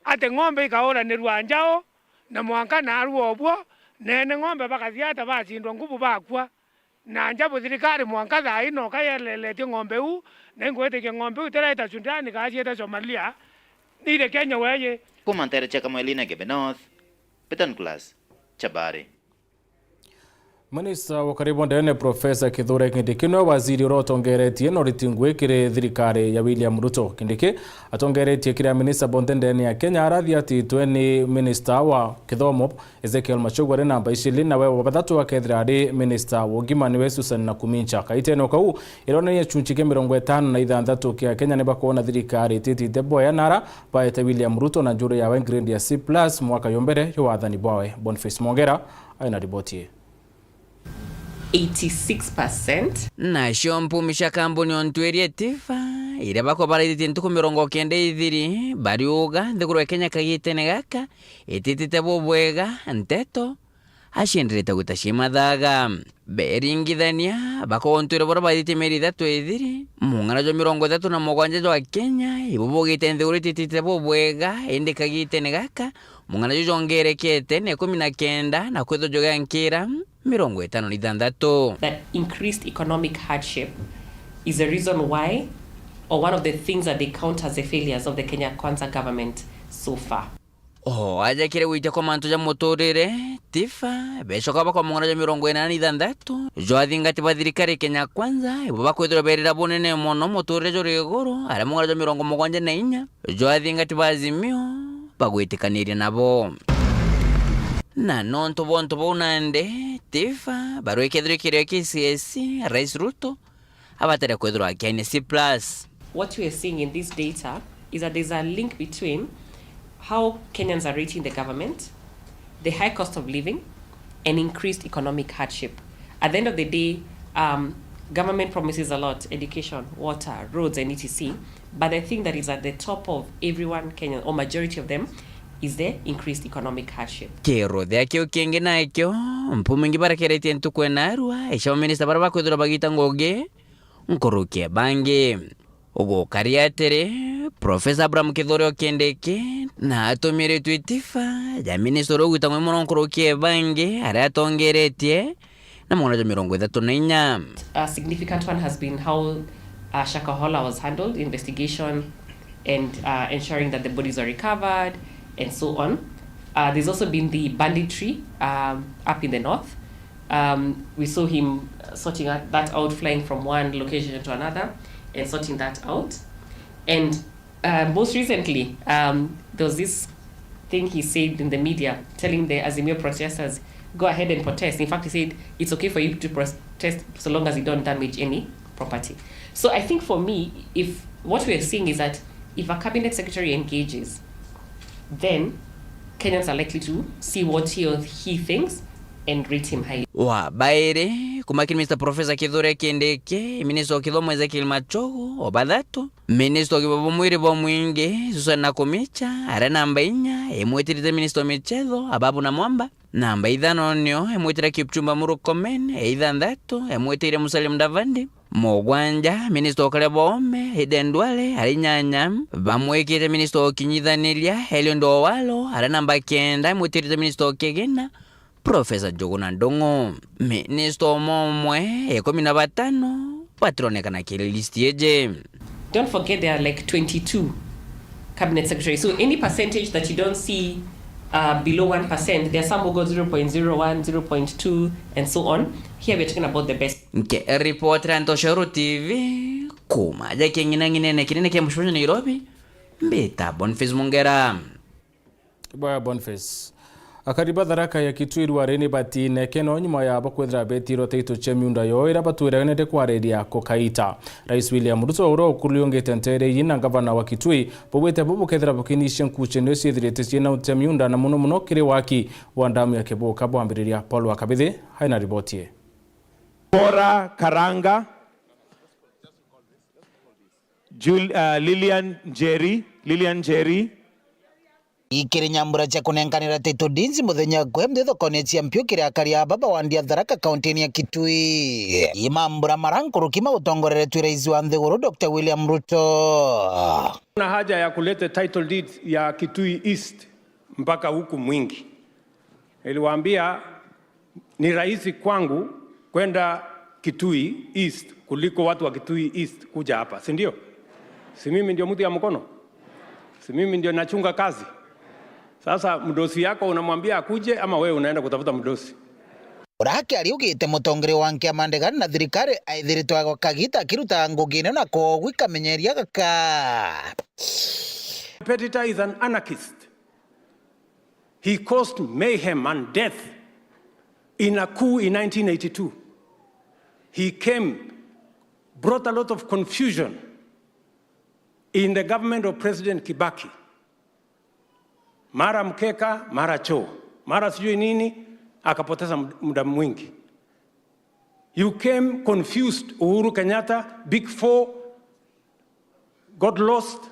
ate ng'ombe ikaora ni rwanjao na mwanka na ruobwo nene ng'ombe bakathiata bacindwa ngubu bakwa na njabo thirikari mwanka thai no kayeleletie ng'ombe u na ngwete ng'ombe u tereta Sudani kacieta Somalia nire Kenya weye kumantere chaka mwelina gebe north Petan class Chabari. Minista wa karibu ndene Profesa Kithure Kindiki no waziri rotongeretie no ritingwe kire thirikari ya William Ruto. Kindiki atongeretie kire minista bondendene ya Kenya arathi ati tweni minista wa kithomo Ezekiel Machogware namba 20 na wewe bathatu wa kethrari minista wa ugima niwe Susan Nakumincha kaiteno kau ironania chunchike 56 kia Kenya ne bakona thirikari titi deboya nara baete William Ruto na juro ya grade ya C+ mwaka yombere yo wathani bwawe. Boniface Mongera aina ripoti 86%. Na shompumisha kambuni ontwerie tifa ire bako baraitie ntuku 92 bariuga thiguru Kenya kagitene gaka ititite bobwega Nteto ashenderete gutashima thaga beringithania bako ontwire bora baraitie meri 3 mungana jo 37 wa Kenya ibobogite thiguru ititite bobwega ende kagitene gaka mungana jo jongerekete ne 19 na kwetho joga nkira 56. That increased economic hardship is a reason why, or one of the things that they count as the failures of the Kenya Kwanza government so far. aja kire wite kwa mantu ja motorere tifa beshoka bakwa mungana ja 86 jo athingati bathirikari Kenya Kwanza ibo bakwithira berira bonene mono motorere jo rigoro ara mungana ja 74 jo athingati bazimio bagwitikanirie nabo na nonto bonto bonande tifa barwekethire kire KCS Rais Ruto abatara kwithira KNC+. What we are seeing in this data is that there's a link between how Kenyans are rating the government, the high cost of living, and increased economic hardship. At the end of the day, government promises a lot: education, water, roads, and etc. But the thing that is at the top of everyone Kenyan, or majority of them, is the increased economic hardship. Kero de akio kenge na akio mpumingi barakereti entukwe narua isha minister baraba kwithira bagita ngoge nkoroke bange ugo kariatere Professor Abraham Kithore Okendeke na atomire twitifa ya minister ogwita mwe nkoroke bange ari atongeretie na mwana ja 34. A significant one has been how Shakahola was handled, investigation and ensuring that the bodies are recovered and so on. There's also been the banditry up in the north. We saw him sorting that out, flying from one location to another and sorting that out. And most recently, there was this thing he said in the media, telling the Azimio protesters, go ahead and protest. In fact, he said, it's okay for you to protest so long as you don't damage any property. So I think for me, if what we're seeing is that if a cabinet secretary engages, then Kenyans are likely to see what he or he thinks and rate him highly. Wa baire kumakini Mr. Professor Kithore Kindeke, Minister wa Kithomo Ezekiel Machogo, Obadato, Minister wa Kibabu Mwiri Bomwinge, Susana Komicha, ara namba 4, emwetirite Minister wa Michezo, Ababu na Mwamba, namba 5 emwetira Kipchumba Murkomen, 6 emwetire Musalia Mudavadi, Mogwanja, Minister wa Kalebo Ome, Eden Duale, Arinyanya, bamwekire Minister wa Kinyithaniria, Helion Dowalo, ara namba 9 emwetirite Minister wa Kegena, Professor Jogona Ndongo. Minister Momwe 15 patronekana kile listi eje. Don't forget there are like 22 cabinet secretaries. So any percentage that you don't see below 1%, there are some who go 0.01, 0.2 and so on. Here we're talking about the best. Nke reporter Antosharu TV kuma jake ngine kinene kia mshusho Nairobi mbeta Boniface Mungera. Baya Boniface akariba tharaka ya Kitui warene batine keno nyuma ya bakwethira betiro teito chemiunda yo ira batwireganete kwareria kokaita. Rais William Ruto uro kuliongete ntere yina gavana wa Kitui bobwete bobokethira bokinisha nkuche no sithirete ciena utemiunda na muno kire waki wa ndamu ya Keboka bwambiriria Paul Wakabithe haina ribotie. Bora Karanga, Lilian Jerry ikiri nyambura cha kunenkanira Tito Dinzi muthenya kwemde thokone cia mpio kiria karia baba wandia Tharaka kaunti ya Kitui imambura marankuru kima utongorere twiraizi wa nthiguru Dr. William Ruto. Kuna haja ya kuleta title deed ya Kitui East mpaka huku Mwingi. Niliwaambia ni rahisi kwangu kwenda Kitui East kuliko watu wa Kitui East kuja hapa, si ndio? Si mimi ndio mtu ya mkono? Si mimi ndio nachunga kazi? Sasa mdosi yako unamwambia akuje ama wewe unaenda kutafuta mdosi? Urake aliugite mutongere wanke amandegana na thirikari aithiritwa kwa kagita kiruta ngugine na kogwi kamenyeria gaka. Competitor is an anarchist. He caused mayhem and death in a coup in 1982. He brought a lot of confusion in the government of President Kibaki. Mara mkeka, mara choo, mara sijui nini, akapoteza muda mwingi. You came confused, Uhuru Kenyatta, Big Four, got lost.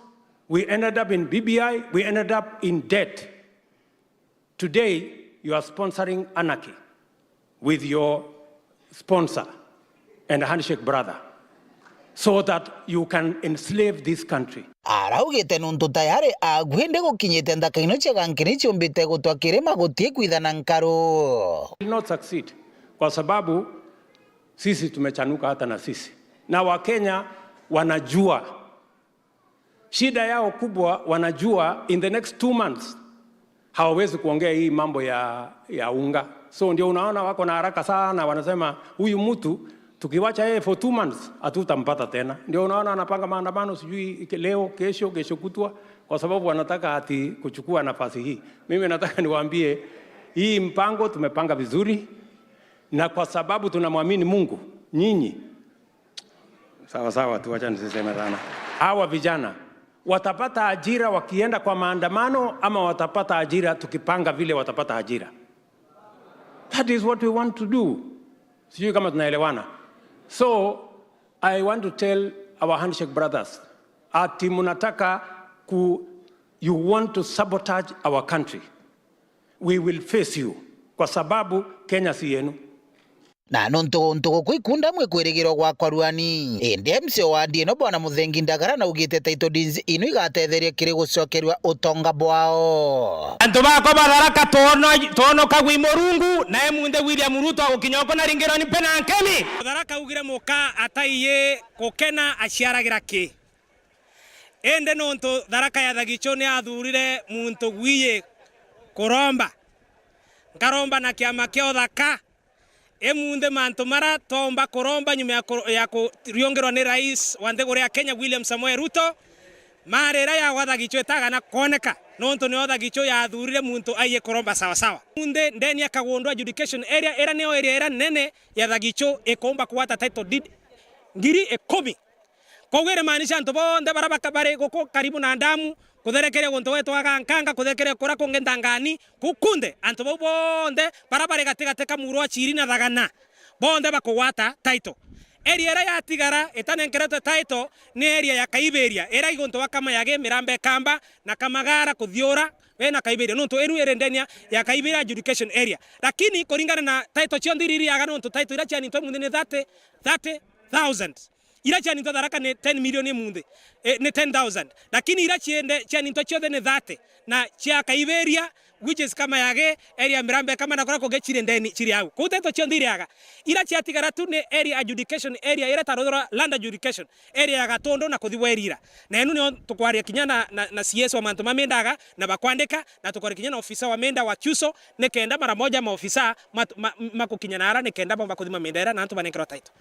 We ended up in BBI, we ended up in debt. Today, you are sponsoring anarchy with your sponsor and handshake brother, so that you can enslave this country. Araugite nuntu tayari agwende gukinyite ndakaino cia gankini ciumbite gutwa kirima gutie kwithana nkaru. Will not succeed kwa sababu sisi tumechanuka hata na sisi. Na Wakenya wanajua shida yao kubwa, wanajua in the next 2 months hawawezi kuongea hii mambo ya unga. So ndio unaona wako na haraka sana, wanasema huyu mtu tukiwacha yeye for 2 months hatutampata tena. Ndio unaona anapanga maandamano sijui leo, kesho kutwa, kwa sababu wanataka ati kuchukua nafasi hii. Mimi nataka niwaambie hii mpango tumepanga vizuri, na kwa sababu tunamwamini Mungu, nyinyi sawa, tuacha nisiseme sana. Hawa vijana watapata ajira wakienda kwa maandamano, ama watapata ajira tukipanga vile watapata ajira? That is what we want to do. Sijui kama tunaelewana. So I want to tell our handshake brothers, ati munataka you want to sabotage our country. We will face you, kwa sababu Kenya si yenu. Na nonto kwikunda mwe kwirigirwo gwa kwaruani ende mcio wa Ndieno bwana Muthengi Ndagara na ugite title deeds ino igatetheria kiri gucokerwa utonga bwao. Antu bako batharaka tono kagwi Murungu na emunde William Ruto agukinyoko na ringiro ni penankeni batharaka ugire muka ataiye kokena aciaragira ki ende nonto tharaka ya thagicho ni athurire muntu gwiye kuromba ngaromba na kiama kio thaka emunde manto mara tomba koromba nyuma ya kuriongerwa ni rais wa ndegore ya Kenya William Samoei Ruto marera ya wathagicho etaga na koneka nonto ni wathagicho ya thurire muntu aiye koromba sawa munde ndeni akagondwa adjudication area era neo area era nene ya thagicho ekomba kuwata title deed ngiri 10 kogere maanisha nto bonde barabaka bare goko karibu na ndamu kutherekeria gonto wetu agankanga kutherekeria kora kongentangani kukunde anto bonde barabare gatigate kamuro achiri na thagana bonde bakuwata title area era ya tigara etanenkerete title ni area ya Kaiberia era igonto wakama yage Mirambe Kamba na Kamagara kuthiora na Kaiberia nonto eru erendenia ya Kaiberia adjudication area lakini koringana na title chiondiriri ya nonto title ira chani to munde ne 30,000 ira chani to daraka ne 10 million munde ne 10,000 lakini ira chiende chani to chiode ne 30 na chia Kaiberia which is kama yage area Mirambe kama na kora kogechire ndeni chiri yao kuteto chiondiriaga ira chiatigara tu ne area adjudication area ira tarodora land adjudication area ya Gatondo na kuthiwerira na enu ne tukwaria kinyana na CS wa manto mamendaga na bakwandika na tukwaria kinyana ofisa wa menda wa Chuso ne kenda mara moja maofisa makukinyanara ne kenda bomba kuthima mendera na antu banenkero taito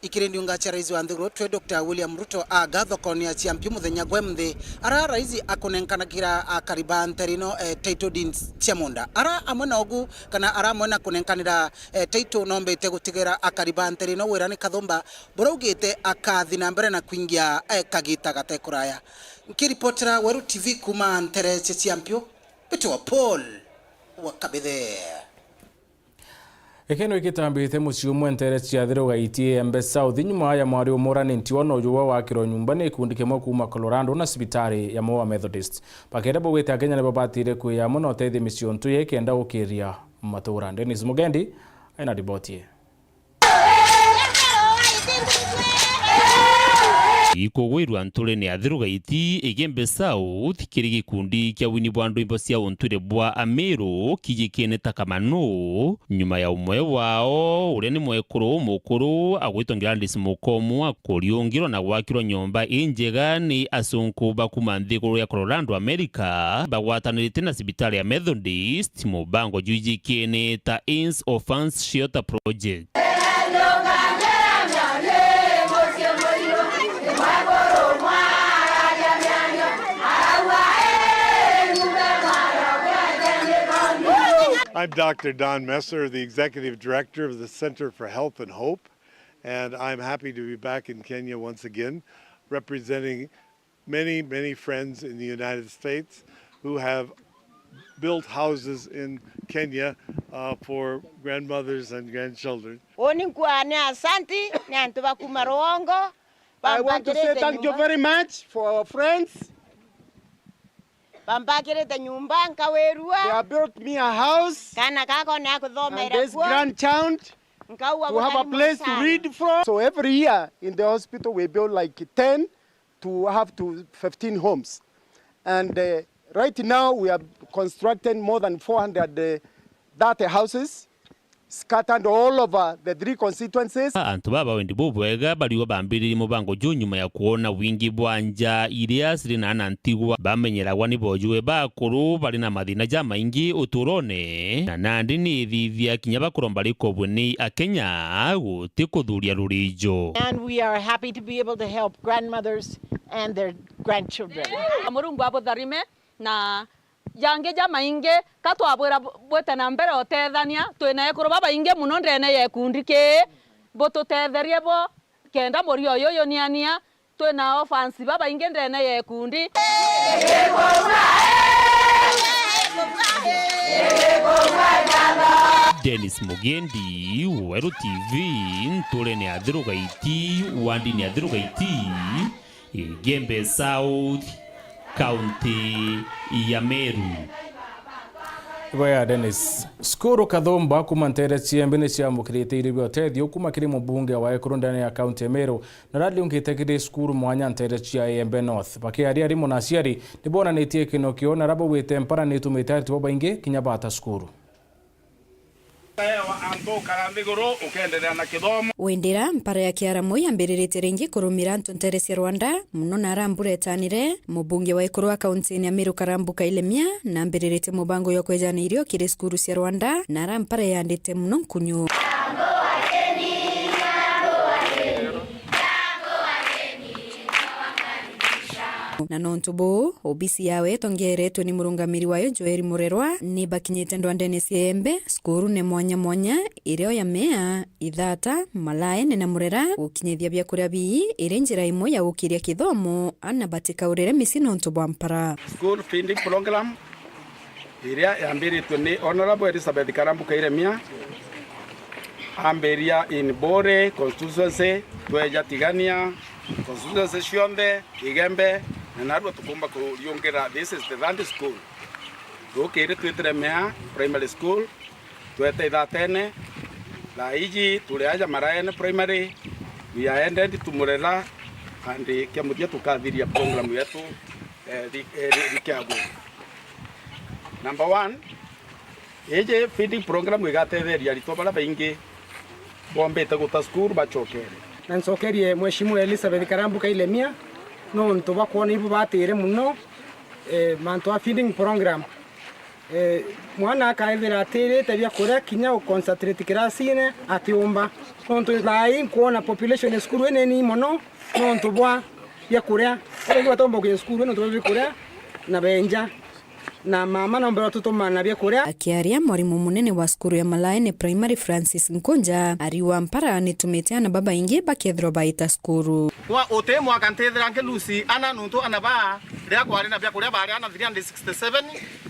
ikirendi unga cha rais wa Ndegoro twe Dr. William Ruto agatho konia champion muthenya gwemthi ara rais akonenkana kira akariba nterino title Chiamonda ara amwe ogu kana ara amwe na kunenkanira title nombe tegutigira akariba nterino wira ni kathomba buraugite akathi na mbere na kuingia kagita gatekuraya nkiripotera Weru TV kuma ntere champion Petro Paul wakabithe ekeno ikitambite mucio mwentere ciathiro gaitie Embe South nyuma ya mwari umurani ntiwono juwa wakiro nyumba ni kundi kemwe kuma Colorado na sibitari ya Moa Methodist pakere bwite Kenya ne babatire kuya muno tethi mission tu yekenda ukiria matura Dennis Mugendi aina ribotie ikogwirwa Antule ni athirugaiti Embe South kiri gikundi kia wini bwandu imbo cia unture bwa Amero kijikene takamano nyuma ya umwe wao ure ni mwekuru mukuru agwitwa Gladys Mukomu akoriongiro na gwakirwo nyomba injega ni asunku bakuma nthiguru ya Colorado America bagwatanirite na sibitari ya Methodist mubango jujikene ta Ins of Fans Shelter Project I'm Dr. Don Messer, the Executive Director of the Center for Health and Hope, and I'm happy to be back in Kenya once again, representing many friends in the United States who have built houses in Kenya for grandmothers and grandchildren. I want to say thank you very much for our friends. They have built me a house and this grandchild to have a place to read from. So every year in the hospital we build like 10 to have to 15 homes. And right now we are constructing more than 430 houses scattered all over the 3 constituencies. Antu baba wendi bubwega baliwa bambiriri mubango juu nyuma ya kuona wingi bwanja iria siri na anantigwa bamenyeragwa ni bojuwe bakuru bali na mathina ja maingi uturone na nandi ni thithia kinya bakuromba likobwe ni akenya guti kuthuria rurijo. And we are happy to be able to help grandmothers and their grandchildren. Murungu abo darime na yange jama inge katwabwera bwete na mbere otethania twina ekuru baba inge muno ndene yekundike botutetherie bo kenda muri oyo niania twina offensive baba inge ndene yekundi. Dennis Mugendi, Weru TV, Ntore ni Adhirugaiti, Wandi ni Adhirugaiti, Igembe South, County ya Meru. Ibaya Dennis, skuru kathomba kumantere chiembe ni ciamukirite iribyo tethio kuma kiri mbunge wa Ekuru ndani ya county Meru na radi ungitekire skuru mwanya ntere chia Embe North bakiaria rimo na ciari nibona netie kino kiona rabo wite mpara ni tumita tibo bainge kinya bata skuru. Wendera mpara ya kiaramo yambirite ringi kurumira ntontere cia Rwanda muno na aramburetanire mubunge wa Ekuru wa kaunti ya Meru karambuka ilemia na mbirite mubango yo kwejanirio kire skuru cia Rwanda na arampara yandite muno nkunyu. Na nontubo obisi yawe tongeretwe ni murungamiri wayo Joeri Murerwa ni bakinyete ndwandene ciembe skuru ne mwanya ireo ya mea ithata malae na murera ukinyethia bya kuria bi ire njira imwe ya ukiria kithomo ana batika urere misino ntubo ampara school feeding program iria yambiritwe ni Honorable Elizabeth Karambuka Iremia amberia in Bore constituency tweja tigania constituency Shionde Igembe na narwa tukumba kuriongera. This is the Rwanda school rukire tweteremea primary school twete ithatene la iji tuliaja Maraene primary we are ended to Murera and kiamudia tukathiria program yetu rikiago. Number 1 ije feeding program igatetheria rito bala baingi bombete guta school bachokere na nsokerie Mheshimiwa Elizabeth Karambuka Iremia no ntuba kuona ibu batire muno manto feeding program mwana akaithira atire tabia kuria kinya concentrate classine atiumba nonto lai kuona population school eneni muno no ntubwa ya kuria ile batomba ku school no ntubwa kuria na benja na mama nombero tutumana bya kuria. Akiaria mwarimu munene wa skuru ya Malaene Primary Francis Nkonja ariwa mpara ni tumeteana baba ingi bakethro baita skuru wa ote mwaka ntethera nke Lucy ana nuntu anaba ria kwari na bya kuria bari ana 367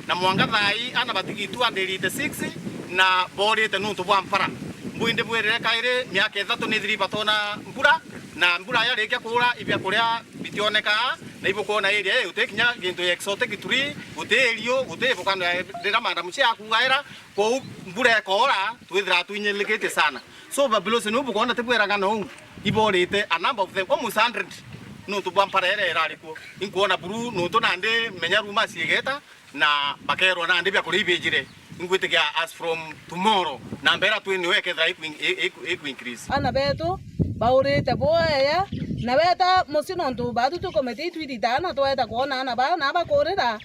na mwanga thai ana batigi 286 na borite nuntu bwa mpara mbuinde bwerere kaire miaka 3 ni 3 batona mbura na mbura ya rekia kura ibya kuria bitioneka na ibo kona area utekinya gintu exotic tree utelio utebokano ndira manda muchi akugaira ko mbura ekora twithira twinyelikete sana so babilosi no bukona tebweraga no iborite a number of them almost 100 no to bamparere erariko inkuona buru no to nande menya ruma siegeta na bakero nande bya kuribejire ingwitikia as from tomorrow na mbera twiniweke dra increase ana beto baurite boya na beta musino ntu batu to kometi twiditana to eta kuona na ba korera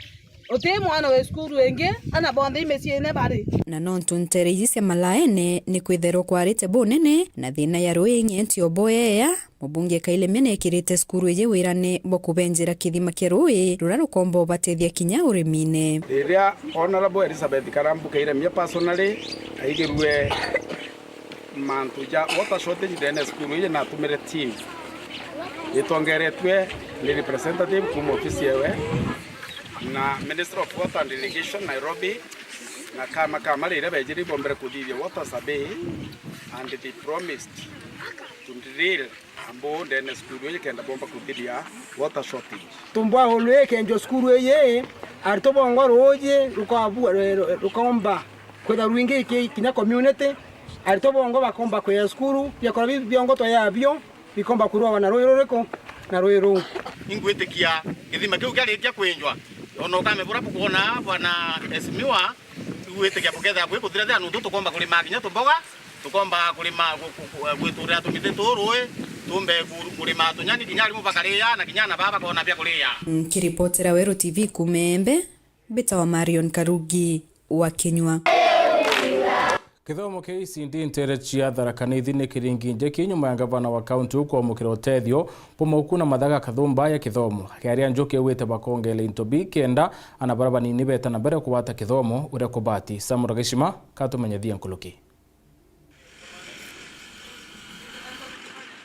ote mwana we skuru enge ana bonde imesiene bari na nontu nterejise Malaene ni kwithero kwarite bonene na thina ya ruingi ntio boya mubunge Kailemene ekirite skuru ye wirane bokubenjera kithima kia rui rura rukombo batethia kinya urimine. Iria Honorable Elizabeth Karambuka Iremia personally aigirwe mantuja water shortage ndene skuru ye na tumire team itongeretwe ni representative kuma ofisi yewe na Minister of Water and Irrigation Nairobi na kama lile bejiri bombere kudivya water survey and they promised to drill ambo ndene skuru ye kenda bomba kudivya water shortage tumbwa holwe kenjo skuru ye artobongo roje rukomba kweda ruinge kinya community artobongo bakomba kwa skuru yakora biongo to yabyo bikomba kurwa wana roiroreko na roiro ingwetikia githima kiu kiarikia kwenjwa ono kame bura kuona bwana esimiwa tuwete kya buketha bwe kuthira nuntu tukomba kulima kinya tumboga tukomba kulima gwiturira tumite turuwe tumbe kulima tunyani kinyali mubakaria na kinyana baba kona bya kulia. Kiripotera Weru TV kumembe bita wa Marion Karugi wa Kenywa. Kithomo kia icindi ntere cia Tharaka Nithi ni kiringinje kinyuma ya gavana wa kaunti uko mukira utethio pomoku na mathaga kathumba ya kithomo kiaria njuki wite bakongele intobi kenda anabaraba ni beta na mbere kubata kithomo ure kubati Samura Gishima katumenyethia nkuluki.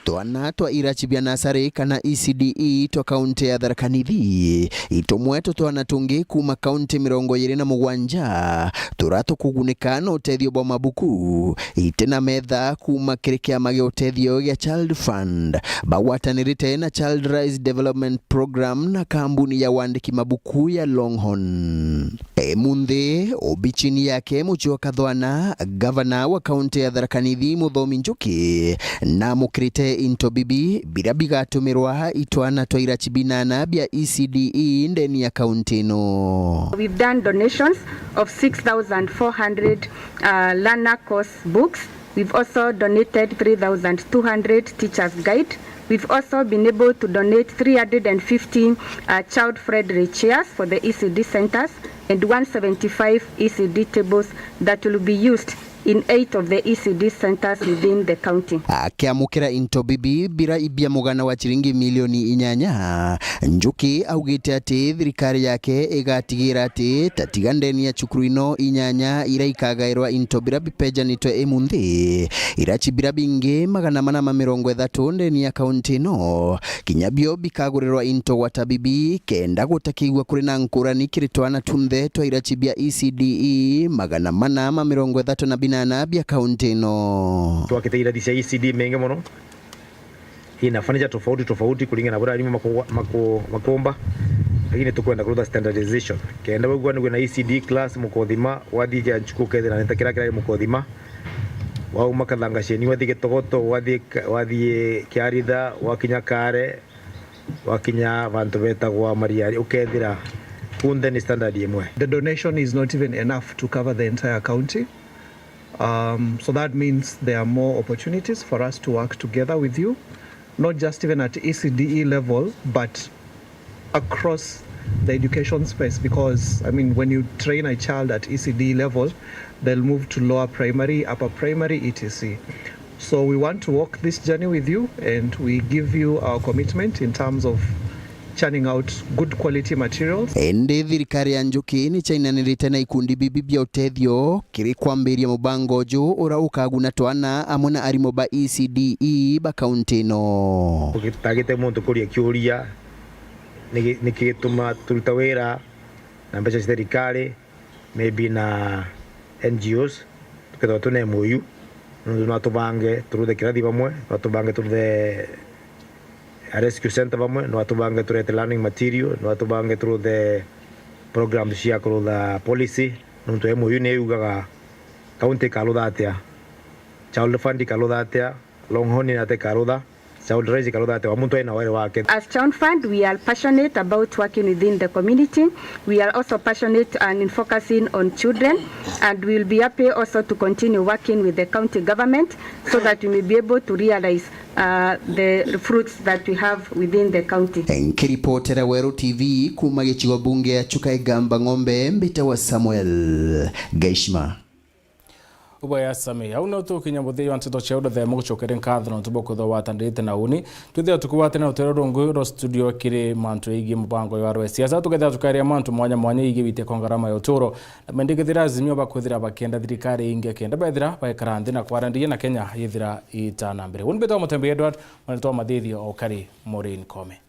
Twana twa irachi bya nasari kana ECDE to kaunti ya Tharaka Nithi itomweto twana tungi kuma kaunti 27 turato kugunikana utethio bwa mabuku itena metha kuma kirikya mage utethio ya Child Fund bawatanirite na Child Rise Development Program na kambuni ya wandiki mabuku ya Longhorn. Munde obichini yake muchwa kathwana gavana wa kaunti ya Tharaka Nithi Muthomi Njuki na mukrite into bibi birabiga tumirwa itwana twa irachi binana bya ECDE ndeni ya kaunti no. We've done donations of 6,400 learner course books. We've also donated 3,200 teachers guide. We've also been able to donate 315 child-friendly chairs for the ECD centers and 175 ECD tables that will be used in 8 of the ECD centers within the county. Akiamukira into bibi bira ibia mugana wa chiringi milioni 8 Njuki augite ati thirikari yake igatigira ati tatigandeni ya chukuru ino 8 ira ikagairwa into bira bipeja nito emunthi irachi bira bingi 430 ndeni ya kaunti no kinyabio bikagurirwa into watabibi kenda gutakigwa kuri na nkurani kiritwana tunthe twa irachi bya ECDE 430 bya kaunti no. Twakiteira disa ECD menge mono inafanya tofauti kulingana na bora alimu makomba lakini tukwenda kuruda standardization kenda bugwa na ECD class mukodhima wadija nchukuke na ntakira mukodhima wao makadangasheni wadike togoto wadie kiarida wakinyakare wakinya vantu beta kwa mariari ukethira kunde ni standard Imwe. The donation is not even enough to cover the entire county. So that means there are more opportunities for us to work together with you, not just even at ECDE level, but across the education space. Because, I mean, when you train a child at ECDE level, they'll move to lower primary, upper primary, etc. So we want to walk this journey with you, and we give you our commitment in terms of churning out good quality materials. Ende thirikari ya Njuki ni chainanirite na ikundi bibi bya utethio kiri kwambiria mubango jo ura ukaguna twana amona arimo ba ECDE ba kaunti no. Ukitagite muntu kuria kiuria nikituma tulitawera na mbeca serikali maybe na NGOs tuketwa tune moyu no tubange turude kirathi bamwe no tubange turude a rescue center vamwe no atubange turete learning material no atubange through the program cia kuruda policy no to emu ne ugaga county kaludatia child fund kaludatia Longhorn na te karuda child raise kaludatia wa muntu ina wale wake. As Child Fund, we are passionate about working within the community. We are also passionate and in focusing on children, and we will be happy also to continue working with the county government so that we may be able to realize the fruits that we have within the county. Nkiripotera Weru TV kuma gichigo bunge ya Chuka Igamba Ng'ombe mbita wa Samuel Gishima. Ubaya sami au no tu kinyambuthi wa Nteto cheudo the muguchokere nkathno tuboko tho watandite na uni tuthia tukuwate na utero rongo ro studio kiri mantu igi mubango ya rwe siasa tuketha tukaria mantu mwanya igi wite kongarama ya uturo na mendigithira azimio bakuthira bakenda thirikari inge kenda baithira baikaranthi na kwarandia na Kenya yithira itana mbere unbeta MUTEMBEI Edward manito mathithio okari Maureen Kome.